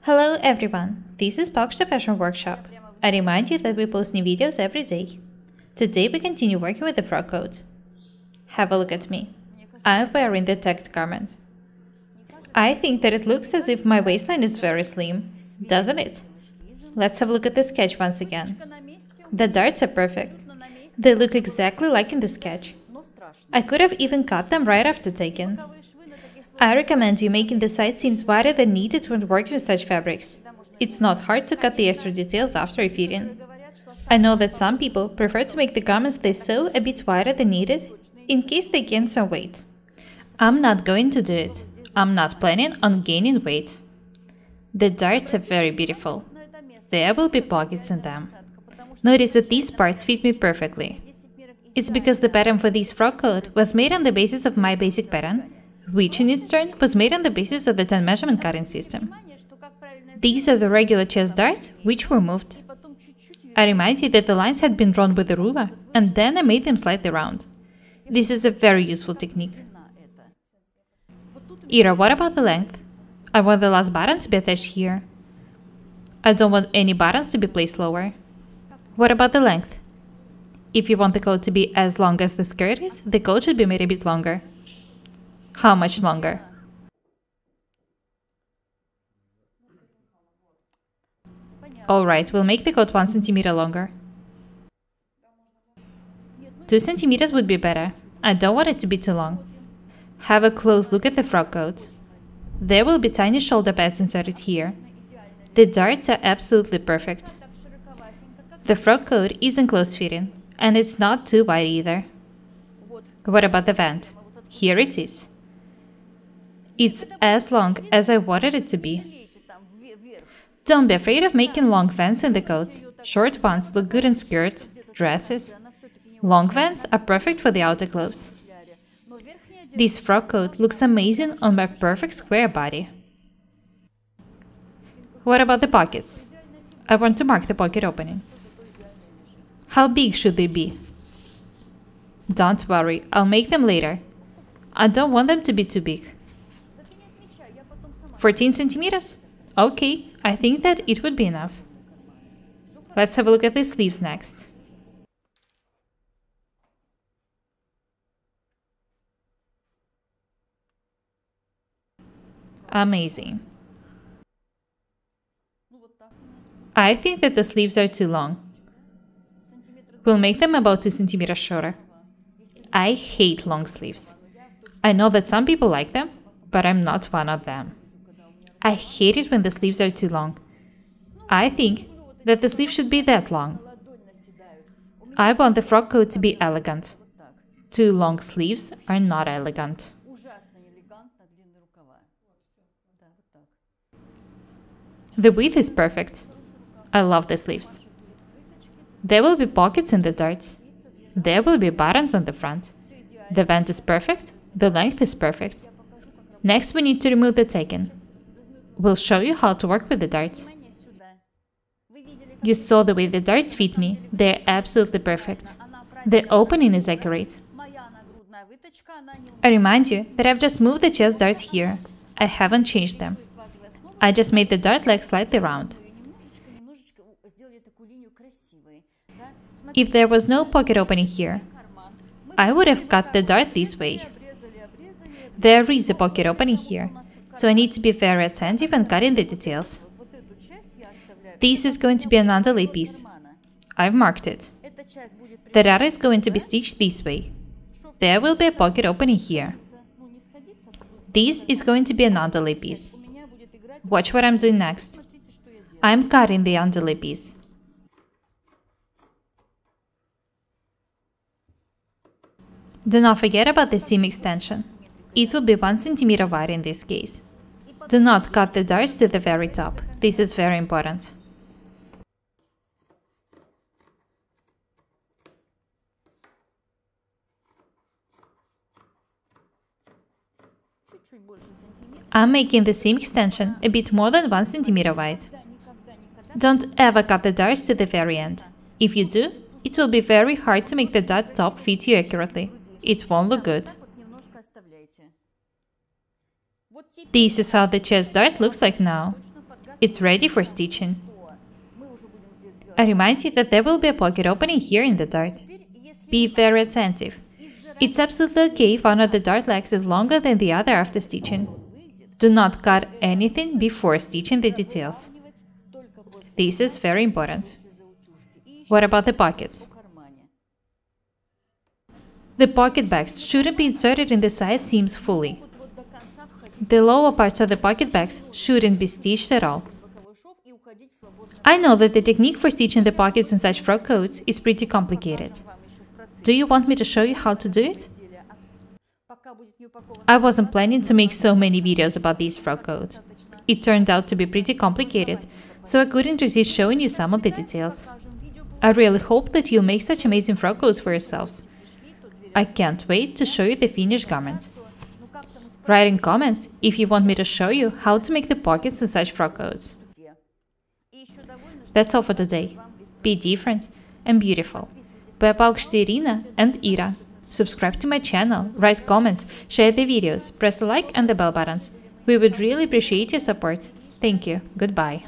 Hello everyone, this is the Fashion Workshop. I remind you that we post new videos every day. Today we continue working with the frock coat. Have a look at me. I'm wearing the tacked garment. I think that it looks as if my waistline is very slim, doesn't it? Let's have a look at the sketch once again. The darts are perfect. They look exactly like in the sketch. I could have even cut them right after taking. I recommend you making the side seams wider than needed when working with such fabrics. It's not hard to cut the extra details after refitting. I know that some people prefer to make the garments they sew a bit wider than needed, in case they gain some weight. I'm not going to do it. I'm not planning on gaining weight. The darts are very beautiful. There will be pockets in them. Notice that these parts fit me perfectly. It's because the pattern for this frock coat was made on the basis of my basic pattern, which in its turn was made on the basis of the 10 measurement cutting system. These are the regular chest darts, which were moved. I remind you that the lines had been drawn with a ruler, and then I made them slightly round. This is a very useful technique. Ira, what about the length? I want the last button to be attached here. I don't want any buttons to be placed lower. What about the length? If you want the coat to be as long as the skirt is, the coat should be made a bit longer. How much longer? Alright, we'll make the coat 1 centimeter longer. 2 centimeters would be better. I don't want it to be too long. Have a close look at the frock coat. There will be tiny shoulder pads inserted here. The darts are absolutely perfect. The frock coat isn't close-fitting, and it's not too wide either. What about the vent? Here it is. It's as long as I wanted it to be. Don't be afraid of making long vents in the coats. Short ones look good in skirts, dresses. Long vents are perfect for the outer clothes. This frock coat looks amazing on my perfect square body. What about the pockets? I want to mark the pocket opening. How big should they be? Don't worry, I'll make them later. I don't want them to be too big. 14 centimeters? Okay, I think that it would be enough. Let's have a look at the sleeves next. Amazing. I think that the sleeves are too long. We'll make them about 2 centimeters shorter. I hate long sleeves. I know that some people like them, but I'm not one of them. I hate it when the sleeves are too long. I think that the sleeves should be that long. I want the frock coat to be elegant. Too long sleeves are not elegant. The width is perfect. I love the sleeves. There will be pockets in the darts. There will be buttons on the front. The vent is perfect. The length is perfect. Next we need to remove the tacking. We'll show you how to work with the darts. You saw the way the darts fit me. They're absolutely perfect. The opening is accurate. I remind you that I've just moved the chest darts here. I haven't changed them. I just made the dart leg slightly round. If there was no pocket opening here, I would have cut the dart this way. There is a pocket opening here, so I need to be very attentive and cutting the details. This is going to be an underlay piece. I've marked it. The dart is going to be stitched this way. There will be a pocket opening here. This is going to be an underlay piece. Watch what I'm doing next. I'm cutting the underlay piece. Do not forget about the seam extension. It will be 1 centimeter wide in this case. Do not cut the darts to the very top. This is very important. I'm making the seam extension a bit more than 1 centimeter wide. Don't ever cut the darts to the very end. If you do, it will be very hard to make the dart top fit you accurately. It won't look good. This is how the chest dart looks like now. It's ready for stitching. I remind you that there will be a pocket opening here in the dart. Be very attentive. It's absolutely okay if one of the dart legs is longer than the other after stitching. Do not cut anything before stitching the details. This is very important. What about the pockets? The pocket bags shouldn't be inserted in the side seams fully. The lower parts of the pocket bags shouldn't be stitched at all. I know that the technique for stitching the pockets in such frock coats is pretty complicated. Do you want me to show you how to do it? I wasn't planning to make so many videos about this frock coat. It turned out to be pretty complicated, so I couldn't resist showing you some of the details. I really hope that you'll make such amazing frock coats for yourselves. I can't wait to show you the finished garment. Write in comments if you want me to show you how to make the pockets in such frock coats. That's all for today. Be different and beautiful. Be paukšti Irina and Ira. Subscribe to my channel, write comments, share the videos, press a like and the bell buttons. We would really appreciate your support. Thank you. Goodbye.